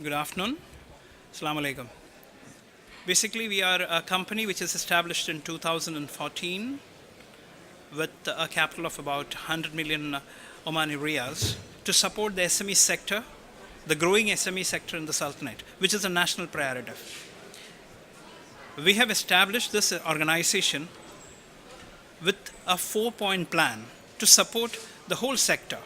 Good afternoon. Assalamu alaikum. Basically, we are a company which is established in 2014 with a capital of about 100 million Omani riyals to support the SME sector, the growing SME sector in the Sultanate, which is a national priority. We have established this organization with a 4-point plan to support the whole sector.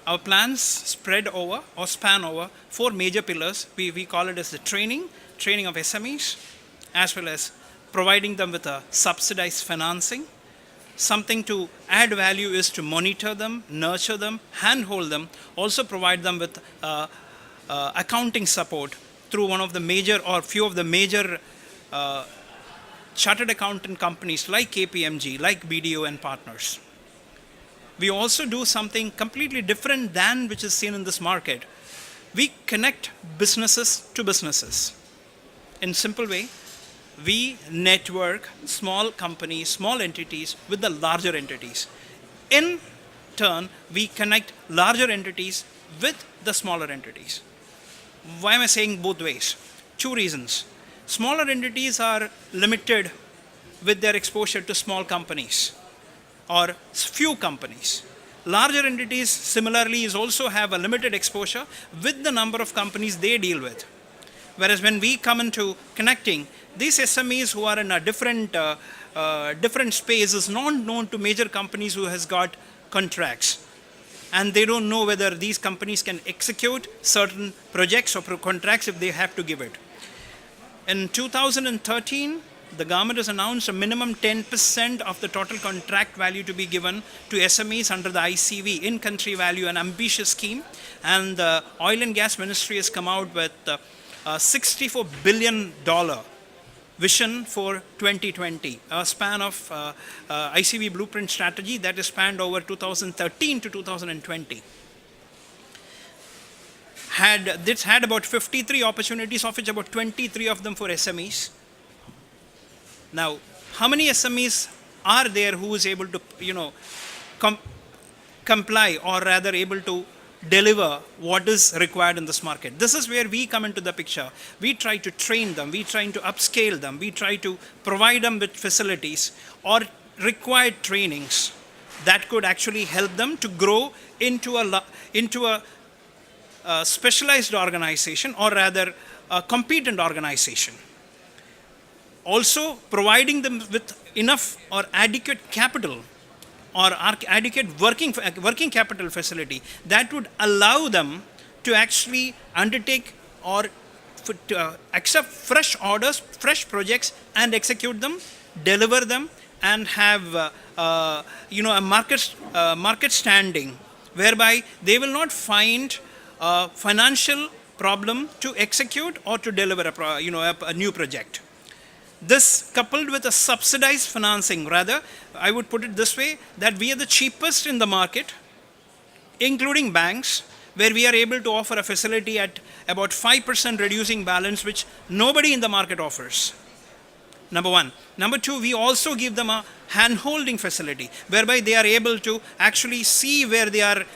Our plans span over 4 major pillars. We call it as the training of SMEs, as well as providing them with a subsidized financing. Something to add value is to monitor them, nurture them, handhold them, also provide them with accounting support through one of the major or few of the major chartered accountant companies like KPMG, like BDO and partners. We also do something completely different than which is seen in this market. We connect businesses to businesses. In simple way, we network small companies, small entities with the larger entities. In turn, we connect larger entities with the smaller entities. Why am I saying both ways? 2 reasons. Smaller entities are limited with their exposure to small companies or few companies. Larger entities similarly also have a limited exposure with the number of companies they deal with. Whereas when we come into connecting, these SMEs who are in a different space is not known to major companies who has got contracts. And they don't know whether these companies can execute certain projects or contracts if they have to give it. In 2013, the government has announced a minimum 10% of the total contract value to be given to SMEs under the ICV, in-country value, an ambitious scheme. And the Oil and Gas Ministry has come out with a $64 billion vision for 2020, a span of ICV blueprint strategy that is spanned over 2013 to 2020. This had about 53 opportunities, of which about 23 of them for SMEs. Now, how many SMEs are there who is able to, comply or rather able to deliver what is required in this market? This is where we come into the picture. We try to train them, we try to upscale them, we try to provide them with facilities or required trainings that could actually help them to grow into a specialized organization or rather a competent organization. Also providing them with enough or adequate capital or adequate working capital facility that would allow them to actually undertake or accept fresh orders, fresh projects and execute them, deliver them and have a market standing whereby they will not find a financial problem to execute or to deliver a new project. This coupled with a subsidized financing, rather, I would put it this way, that we are the cheapest in the market, including banks, where we are able to offer a facility at about 5% reducing balance, which nobody in the market offers. Number one. Number two, we also give them a hand-holding facility, whereby they are able to actually see where they are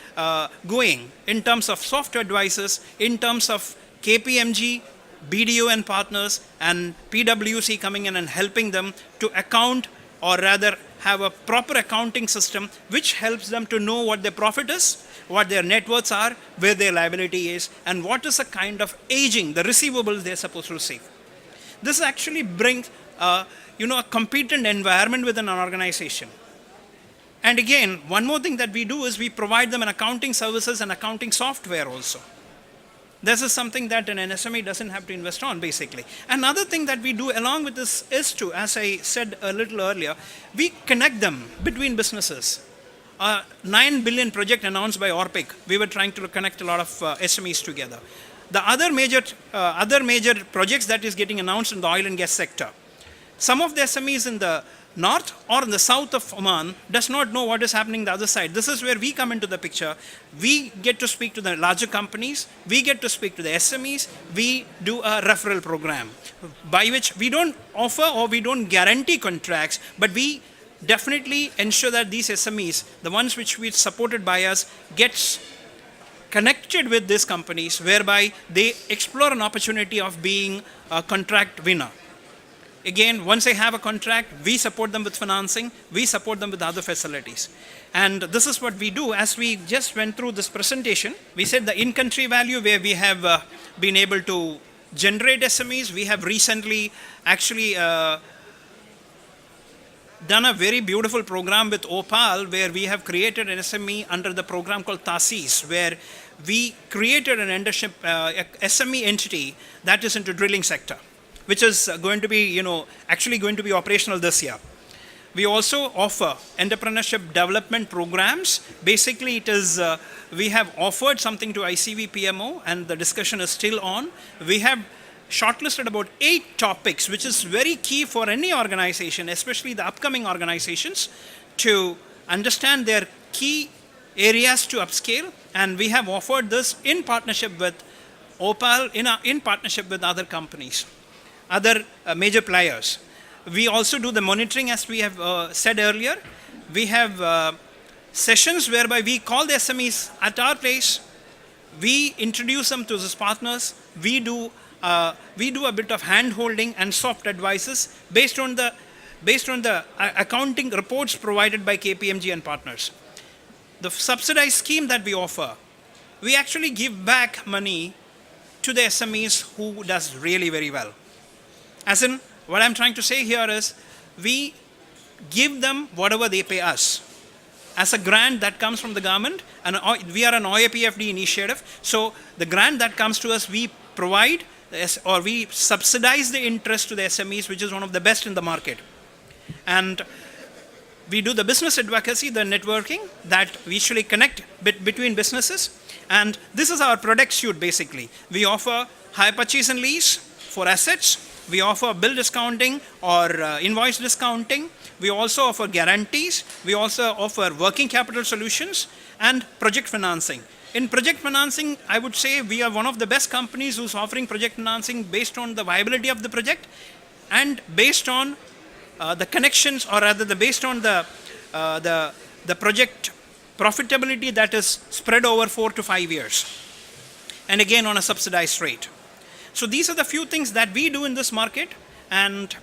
going in terms of soft advisors, in terms of KPMG, BDO and partners and PwC coming in and helping them to account or rather have a proper accounting system which helps them to know what their profit is, what their net worths are, where their liability is and what is the kind of aging, the receivables they're supposed to receive. This actually brings a competent environment within an organization. And again, one more thing that we do is we provide them an accounting services and accounting software also. This is something that an SME doesn't have to invest on, basically. Another thing that we do along with this is to, as I said a little earlier, we connect them between businesses. A 9 billion project announced by ORPIC, we were trying to connect a lot of SMEs together. The other major projects that is getting announced in the oil and gas sector. Some of the SMEs in the north or in the south of Oman does not know what is happening the other side. This is where we come into the picture. We get to speak to the larger companies, we get to speak to the SMEs, we do a referral program by which we don't offer or we don't guarantee contracts, but we definitely ensure that these SMEs, the ones which we supported by us, gets connected with these companies whereby they explore an opportunity of being a contract winner. Again, once they have a contract, we support them with financing, we support them with other facilities. And this is what we do. As we just went through this presentation, we said the in-country value where we have been able to generate SMEs. We have recently actually done a very beautiful program with Opal where we have created an SME under the program called TASIS, where we created an SME entity that is into drilling sector, which is going to be, actually going to be operational this year. We also offer entrepreneurship development programs. Basically, it is we have offered something to ICV PMO, and the discussion is still on. We have shortlisted about 8 topics, which is very key for any organization, especially the upcoming organizations, to understand their key areas to upscale. And we have offered this in partnership with Opal, in partnership with other companies, other major players. We also do the monitoring, as we have said earlier. We have sessions whereby we call the SMEs at our place. We introduce them to these partners. We do a bit of hand-holding and soft advices based on the accounting reports provided by KPMG and partners. The subsidized scheme that we offer, we actually give back money to the SMEs who does really very well. As in, what I'm trying to say here is, we give them whatever they pay us as a grant that comes from the government, and we are an OAPFD initiative. So the grant that comes to us, we provide or we subsidize the interest to the SMEs, which is one of the best in the market. And we do the business advocacy, the networking that we usually connect between businesses. And this is our product suite basically. We offer hire purchase and lease for assets. We offer bill discounting or invoice discounting. We also offer guarantees. We also offer working capital solutions and project financing. In project financing, I would say we are one of the best companies who's offering project financing based on the viability of the project and based on the connections, or rather based on the project profitability that is spread over 4 to 5 years. And again, on a subsidized rate. So these are the few things that we do in this market, and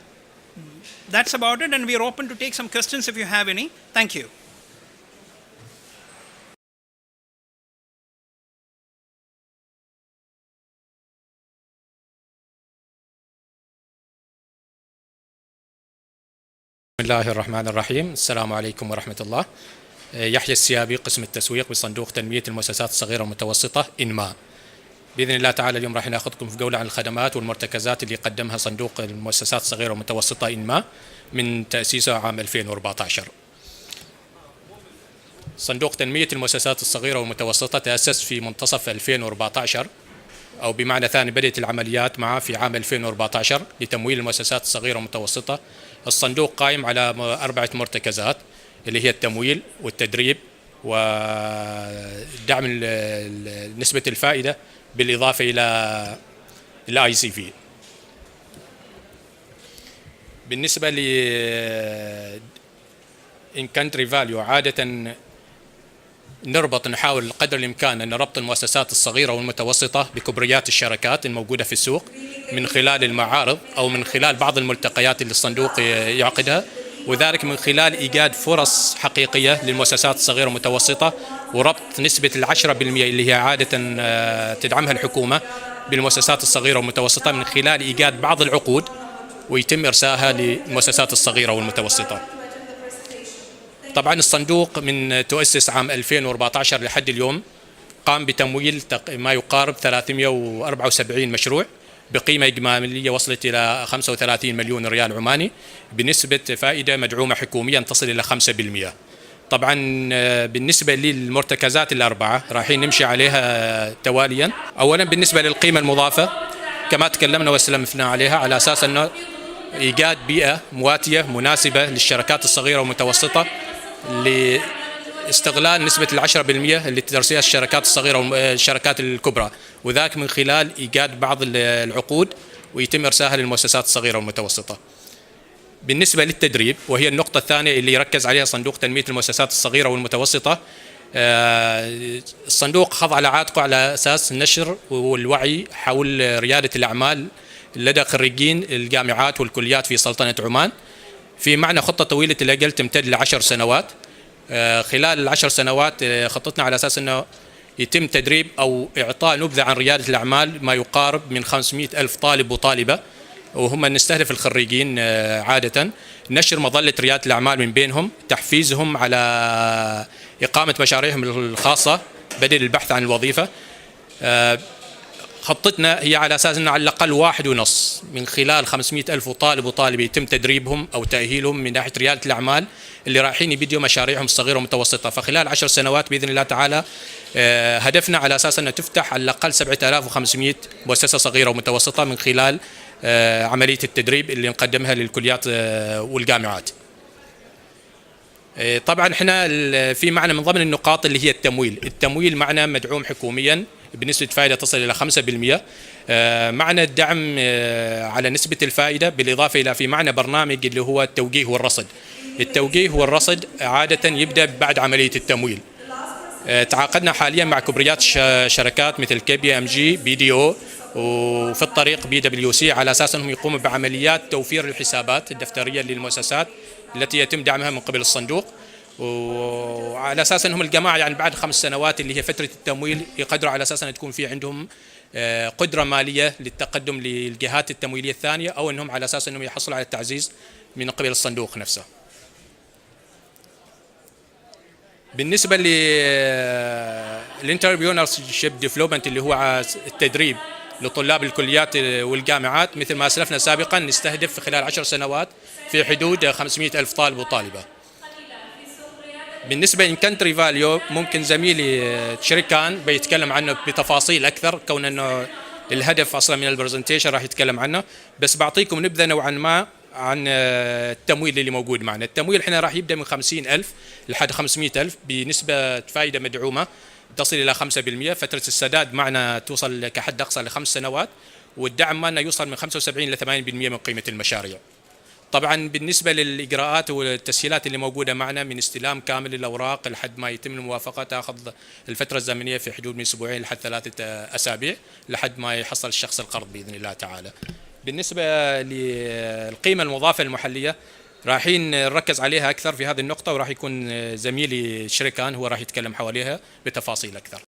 that's about it. And we are open to take some questions if you have any. Thank you. بسم الله الرحمن الرحيم. السلام عليكم ورحمة الله. يحيى السيابي، قسم التسويق بصندوق تنمية المؤسسات الصغيرة والمتوسطة إنما. بإذن الله تعالى اليوم راح ناخذكم في جولة عن الخدمات والمرتكزات اللي قدمها صندوق المؤسسات الصغيرة والمتوسطة إنما من تأسيسه عام 2014. صندوق تنمية المؤسسات الصغيرة والمتوسطة تأسس في منتصف 2014، أو بمعنى ثاني بدأت العمليات معه في عام 2014 لتمويل المؤسسات الصغيرة والمتوسطة. الصندوق قائم على 4 مرتكزات اللي هي التمويل والتدريب ودعم نسبة الفائدة بالإضافة إلى ICV. بالنسبة ل in country value، عادة نحاول قدر الإمكان أن نربط المؤسسات الصغيرة والمتوسطة بكبريات الشركات الموجودة في السوق من خلال المعارض أو من خلال بعض الملتقيات اللي الصندوق يعقدها، وذلك من خلال إيجاد فرص حقيقية للمؤسسات الصغيرة والمتوسطة وربط نسبة 10% اللي هي عادة تدعمها الحكومة بالمؤسسات الصغيرة والمتوسطة من خلال إيجاد بعض العقود ويتم إرسائها للمؤسسات الصغيرة والمتوسطة. طبعا الصندوق من تؤسس عام 2014 لحد اليوم قام بتمويل ما يقارب 374 مشروع بقيمة إجمالية وصلت إلى 35 مليون ريال عماني بنسبة فائدة مدعومة حكوميا تصل إلى 5%. طبعا بالنسبة للمرتكزات الأربعة رايحين نمشي عليها تواليا. أولا بالنسبة للقيمة المضافة كما تكلمنا وسلمنا عليها على أساس أنه إيجاد بيئة مواتية مناسبة للشركات الصغيرة والمتوسطة لاستغلال نسبة 10% اللي ترسيها الشركات الصغيرة والشركات الكبرى، وذاك من خلال إيجاد بعض العقود ويتم إرسائها للمؤسسات الصغيرة والمتوسطة. بالنسبة للتدريب، وهي النقطة الثانية اللي يركز عليها صندوق تنمية المؤسسات الصغيرة والمتوسطة، الصندوق خضع على عاتقه على أساس النشر والوعي حول ريادة الأعمال لدى خريجين الجامعات والكليات في سلطنة عمان، في معنى خطة طويلة الأجل تمتد ل10 سنوات. خلال ال10 سنوات خطتنا على أساس أنه يتم تدريب أو إعطاء نبذة عن ريادة الأعمال ما يقارب من 500 ألف طالب وطالبة، وهم نستهدف الخريجين عادة. نشر مظلة ريادة الأعمال من بينهم، تحفيزهم على إقامة مشاريعهم الخاصة بدل البحث عن الوظيفة. خطتنا هي على أساس أنه على الأقل 1.5 من خلال 500 ألف طالب وطالبة يتم تدريبهم أو تأهيلهم من ناحية ريادة الأعمال اللي رايحين يبدوا مشاريعهم الصغيرة والمتوسطة. فخلال 10 سنوات بإذن الله تعالى هدفنا على أساس أنه تفتح على الأقل 7500 مؤسسة صغيرة ومتوسطة من خلال عملية التدريب اللي نقدمها للكليات والجامعات. طبعا احنا في معنى من ضمن النقاط اللي هي التمويل معنا مدعوم حكوميا بنسبة فائدة تصل إلى 5%. معنى الدعم على نسبة الفائدة، بالإضافة إلى في معنى برنامج اللي هو التوجيه والرصد. التوجيه والرصد عادة يبدأ بعد عملية التمويل. تعاقدنا حاليا مع كبريات شركات مثل KPMG BDO وفي الطريق BWC على أساس أنهم يقوموا بعمليات توفير الحسابات الدفترية للمؤسسات التي يتم دعمها من قبل الصندوق، وعلى أساس أنهم الجماعة يعني بعد 5 سنوات اللي هي فترة التمويل يقدروا على أساس أن تكون في عندهم قدرة مالية للتقدم للجهات التمويلية الثانية، أو أنهم على أساس أنهم يحصلوا على التعزيز من قبل الصندوق نفسه. بالنسبة للانتربريونرشيب ديفلوبمنت اللي هو التدريب لطلاب الكليات والجامعات، مثل ما أسلفنا سابقا نستهدف في خلال 10 سنوات في حدود 500 ألف طالب وطالبة. بالنسبة إن كنتري فاليو ممكن زميلي شريكان بيتكلم عنه بتفاصيل أكثر، كون أنه الهدف أصلا من البرزنتيشن راح يتكلم عنه، بس بعطيكم نبذة نوعا ما عن التمويل اللي موجود معنا. التمويل احنا راح يبدأ من 50 ألف لحد 500 ألف بنسبة فائدة مدعومة تصل إلى 5%. فترة السداد معنا توصل كحد أقصى ل5 سنوات، والدعم معنا يوصل من 75 إلى 80% من قيمة المشاريع. طبعا بالنسبة للإجراءات والتسهيلات اللي موجودة معنا من استلام كامل الأوراق لحد ما يتم الموافقة تأخذ الفترة الزمنية في حدود من 2 لحد 3 أسابيع لحد ما يحصل الشخص القرض بإذن الله تعالى. بالنسبة للقيمة المضافة المحلية رايحين نركز عليها أكثر في هذه النقطة، وراح يكون زميلي شريكان هو راح يتكلم حواليها بتفاصيل أكثر.